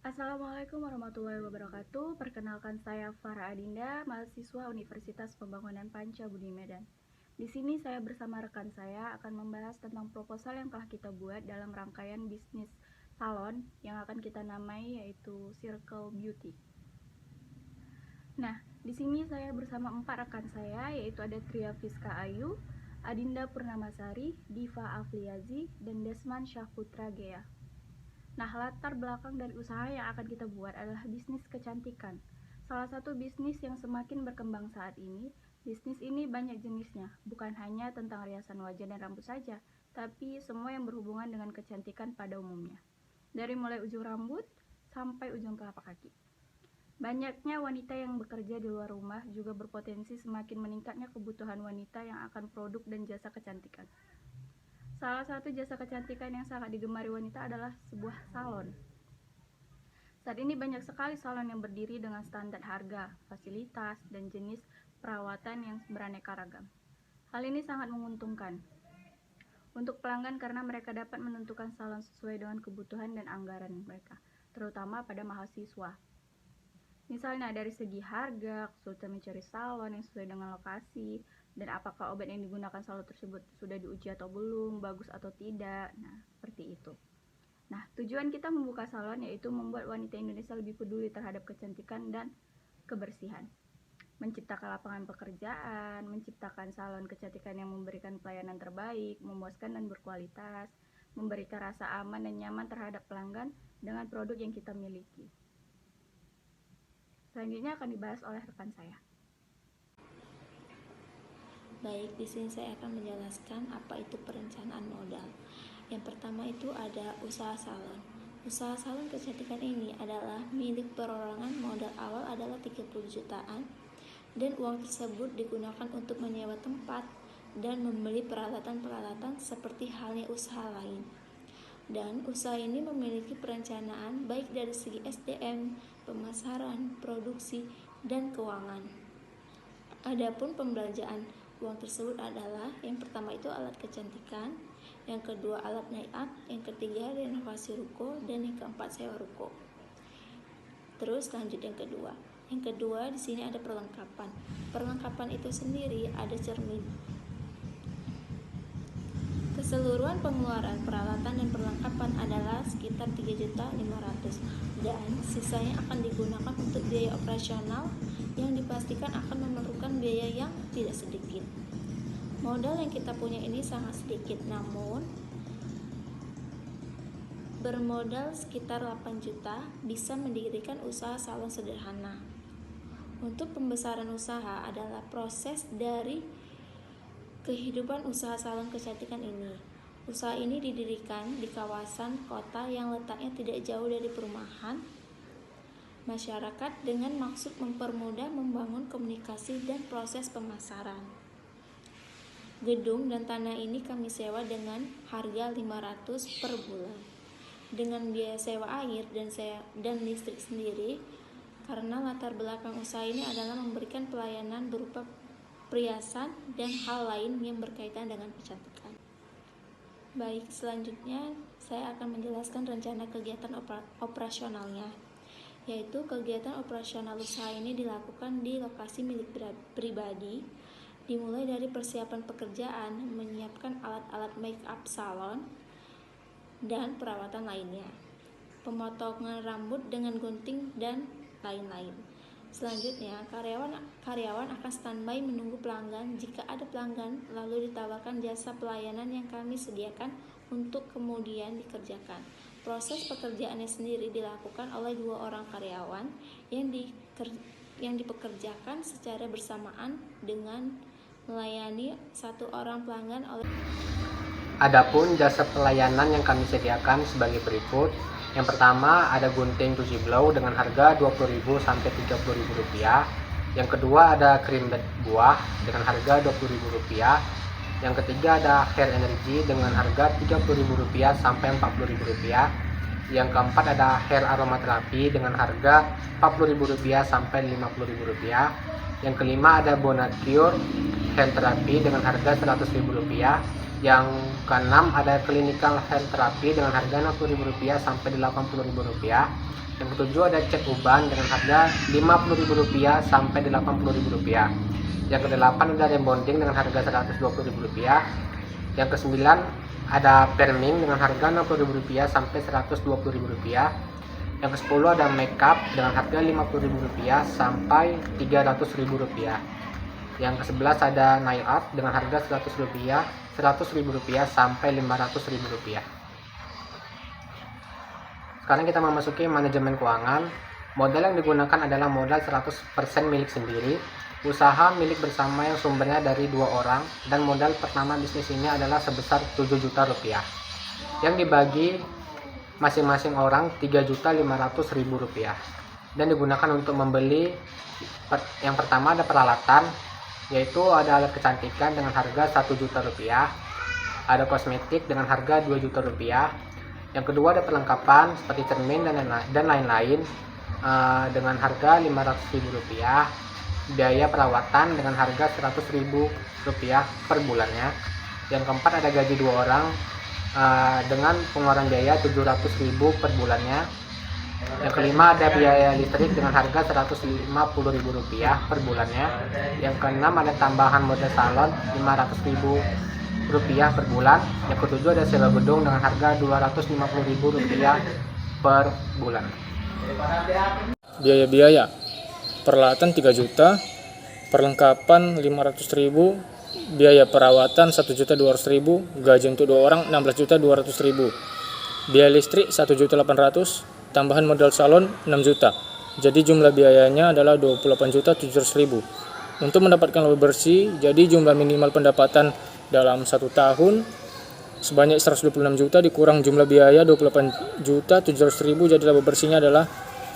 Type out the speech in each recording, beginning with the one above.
Assalamualaikum warahmatullahi wabarakatuh. Perkenalkan saya Farah Adinda, mahasiswa Universitas Pembangunan Panca Budi Medan. Di sini saya bersama rekan saya akan membahas tentang proposal yang telah kita buat dalam rangkaian bisnis salon yang akan kita namai yaitu Circle Beauty. Nah, di sini saya bersama 4 rekan saya yaitu ada Tria Fiska Ayu, Adinda Purnamasari, Diva Afliazi, dan Desman Syahputra Gea. Nah, latar belakang dari usaha yang akan kita buat adalah bisnis kecantikan. Salah satu bisnis yang semakin berkembang saat ini. Bisnis ini banyak jenisnya, bukan hanya tentang riasan wajah dan rambut saja, tapi semua yang berhubungan dengan kecantikan pada umumnya. Dari mulai ujung rambut sampai ujung telapak kaki. Banyaknya wanita yang bekerja di luar rumah juga berpotensi semakin meningkatnya kebutuhan wanita yang akan produk dan jasa kecantikan. Salah satu jasa kecantikan yang sangat digemari wanita adalah sebuah salon. Saat ini banyak sekali salon yang berdiri dengan standar harga, fasilitas, dan jenis perawatan yang beraneka ragam. Hal ini sangat menguntungkan untuk pelanggan karena mereka dapat menentukan salon sesuai dengan kebutuhan dan anggaran mereka, terutama pada mahasiswa. Misalnya dari segi harga, kesulitan mencari salon yang sesuai dengan lokasi, dan apakah obat yang digunakan salon tersebut sudah diuji atau belum, bagus atau tidak. Nah, seperti itu. Nah, tujuan kita membuka salon yaitu membuat wanita Indonesia lebih peduli terhadap kecantikan dan kebersihan. Menciptakan lapangan pekerjaan, menciptakan salon kecantikan yang memberikan pelayanan terbaik, memuaskan dan berkualitas, memberikan rasa aman dan nyaman terhadap pelanggan dengan produk yang kita miliki. Selanjutnya akan dibahas oleh rekan saya. Baik, di sini saya akan menjelaskan apa itu perencanaan modal. Yang pertama itu ada usaha salon. Usaha salon kecantikan ini adalah milik perorangan. Modal awal adalah 30 jutaan dan uang tersebut digunakan untuk menyewa tempat dan membeli peralatan-peralatan seperti halnya usaha lain. Dan usaha ini memiliki perencanaan baik dari segi SDM, pemasaran, produksi, dan keuangan. Adapun pembelanjaan uang tersebut adalah yang pertama itu alat kecantikan, yang kedua alat make-up, yang ketiga renovasi ruko, dan yang keempat sewa ruko. Terus lanjut yang kedua. Yang kedua di sini ada perlengkapan. Perlengkapan itu sendiri ada cermin. Keseluruhan pengeluaran peralatan dan perlengkapan adalah sekitar 3.500.000 dan sisanya akan digunakan untuk biaya operasional yang dipastikan akan memerlukan biaya yang tidak sedikit. Modal yang kita punya ini sangat sedikit, namun bermodal sekitar 8 juta bisa mendirikan usaha salon sederhana. Untuk pembesaran usaha adalah proses dari kehidupan usaha salon kecantikan ini. Usaha ini didirikan di kawasan kota yang letaknya tidak jauh dari perumahan masyarakat dengan maksud mempermudah membangun komunikasi dan proses pemasaran. Gedung dan tanah ini kami sewa dengan harga 500 per bulan. Dengan biaya sewa air dan listrik sendiri, karena latar belakang usaha ini adalah memberikan pelayanan berupa perhiasan dan hal lain yang berkaitan dengan kecantikan. Baik, selanjutnya saya akan menjelaskan rencana kegiatan operasionalnya, yaitu kegiatan operasional usaha ini dilakukan di lokasi milik pribadi, dimulai dari persiapan pekerjaan, menyiapkan alat-alat make-up salon, dan perawatan lainnya, pemotongan rambut dengan gunting, dan lain-lain. Selanjutnya, karyawan akan standby menunggu pelanggan. Jika ada pelanggan, lalu ditawarkan jasa pelayanan yang kami sediakan untuk kemudian dikerjakan. Proses pekerjaannya sendiri dilakukan oleh 2 orang karyawan yang dipekerjakan secara bersamaan dengan melayani 1 orang pelanggan oleh. Adapun jasa pelayanan yang kami sediakan sebagai berikut. Yang pertama ada gunting cuci blow dengan harga Rp20.000 sampai Rp30.000. Yang kedua ada krim bed buah dengan harga Rp20.000. Yang ketiga ada hair energy dengan harga Rp30.000 sampai Rp40.000. Yang keempat ada hair aromaterapi dengan harga Rp40.000 sampai Rp50.000. Yang kelima ada Bonacure hair therapy dengan harga Rp100.000. Yang keenam ada clinical hair therapy dengan harga Rp60.000 sampai Rp80.000. Yang ketujuh ada cat uban dengan harga Rp50.000 sampai Rp80.000. Yang kedelapan ada rebonding dengan harga Rp120.000. Yang kesembilan ada perming dengan harga Rp60.000 sampai Rp120.000. Yang kesepuluh ada makeup dengan harga Rp50.000 sampai Rp300.000. Yang ke-11 ada nail art dengan harga Rp100.000 sampai Rp500.000. Sekarang kita memasuki manajemen keuangan. Modal yang digunakan adalah modal 100% milik sendiri, usaha milik bersama yang sumbernya dari 2 orang, dan modal pertama bisnis ini adalah sebesar Rp7 juta, yang dibagi masing-masing orang Rp3.500.000, dan digunakan untuk membeli. Yang pertama ada peralatan, yaitu ada alat kecantikan dengan harga Rp1 juta, ada kosmetik dengan harga Rp2 juta. Yang kedua ada perlengkapan seperti cermin dan lain-lain dengan harga Rp500.000, biaya perawatan dengan harga Rp100.000 per bulannya. Yang keempat ada gaji 2 orang dengan pengeluaran biaya Rp700.000 per bulannya. Yang kelima ada biaya listrik dengan harga Rp150.000 per bulannya. Yang keenam ada tambahan modal salon Rp500.000 per bulan. Yang ketujuh ada sewa gedung dengan harga Rp250.000 per bulan. Biaya-biaya peralatan 3 juta, perlengkapan 500.000, biaya perawatan 1.200.000, gaji untuk 2 orang 16.200.000, biaya listrik 1.800.000, tambahan modal salon 6 juta. Jadi jumlah biayanya adalah 28.700.000. Untuk mendapatkan laba bersih, jadi jumlah minimal pendapatan dalam 1 tahun sebanyak 126 juta dikurang jumlah biaya 28.700.000, jadi laba bersihnya adalah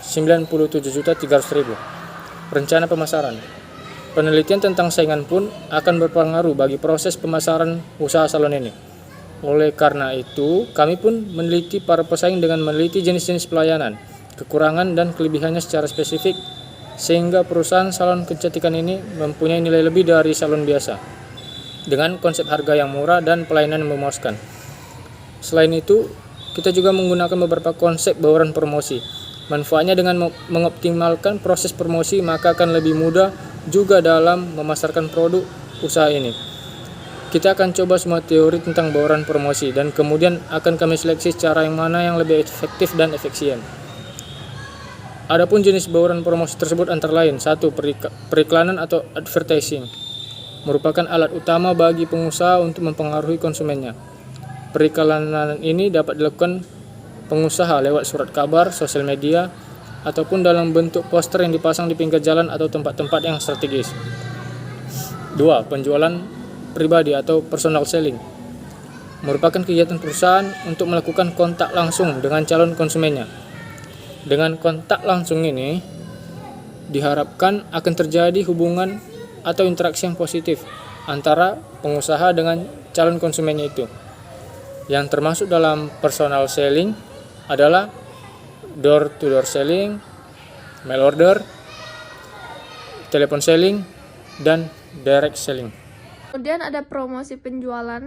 97.300.000. Rencana pemasaran. Penelitian tentang saingan pun akan berpengaruh bagi proses pemasaran usaha salon ini. Oleh karena itu, kami pun meneliti para pesaing dengan meneliti jenis-jenis pelayanan, kekurangan dan kelebihannya secara spesifik, sehingga perusahaan salon kecantikan ini mempunyai nilai lebih dari salon biasa, dengan konsep harga yang murah dan pelayanan yang memuaskan. Selain itu, kita juga menggunakan beberapa konsep bauran promosi. Manfaatnya dengan mengoptimalkan proses promosi, maka akan lebih mudah juga dalam memasarkan produk usaha ini. Kita akan coba semua teori tentang bauran promosi dan kemudian akan kami seleksi cara yang mana yang lebih efektif dan efisien. Adapun jenis bauran promosi tersebut antara lain: 1. Periklanan atau advertising merupakan alat utama bagi pengusaha untuk mempengaruhi konsumennya. Periklanan ini dapat dilakukan pengusaha lewat surat kabar, sosial media, ataupun dalam bentuk poster yang dipasang di pinggir jalan atau tempat-tempat yang strategis. 2. Penjualan pribadi atau personal selling merupakan kegiatan perusahaan untuk melakukan kontak langsung dengan calon konsumennya. Dengan kontak langsung ini diharapkan akan terjadi hubungan atau interaksi yang positif antara pengusaha dengan calon konsumennya itu. Yang termasuk dalam personal selling adalah door-to-door selling, mail order, telepon selling, dan direct selling. Kemudian ada promosi penjualan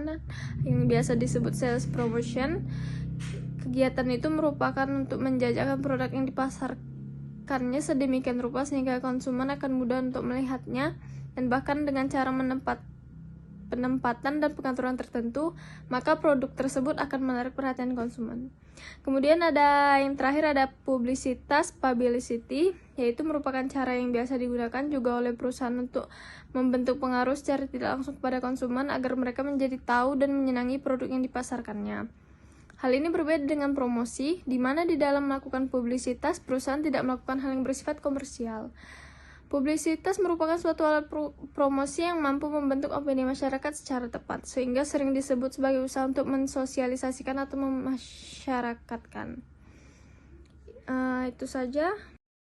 yang biasa disebut sales promotion. Kegiatan itu merupakan untuk menjajakan produk yang dipasarkannya sedemikian rupa sehingga konsumen akan mudah untuk melihatnya, dan bahkan dengan cara penempatan dan pengaturan tertentu, maka produk tersebut akan menarik perhatian konsumen. Kemudian ada yang terakhir, ada publisitas publicity, yaitu merupakan cara yang biasa digunakan juga oleh perusahaan untuk membentuk pengaruh secara tidak langsung kepada konsumen agar mereka menjadi tahu dan menyenangi produk yang dipasarkannya. Hal ini berbeda dengan promosi, di mana di dalam melakukan publisitas, perusahaan tidak melakukan hal yang bersifat komersial. Publisitas merupakan suatu alat promosi yang mampu membentuk opini masyarakat secara tepat, sehingga sering disebut sebagai usaha untuk mensosialisasikan atau memasyarakatkan. Itu saja.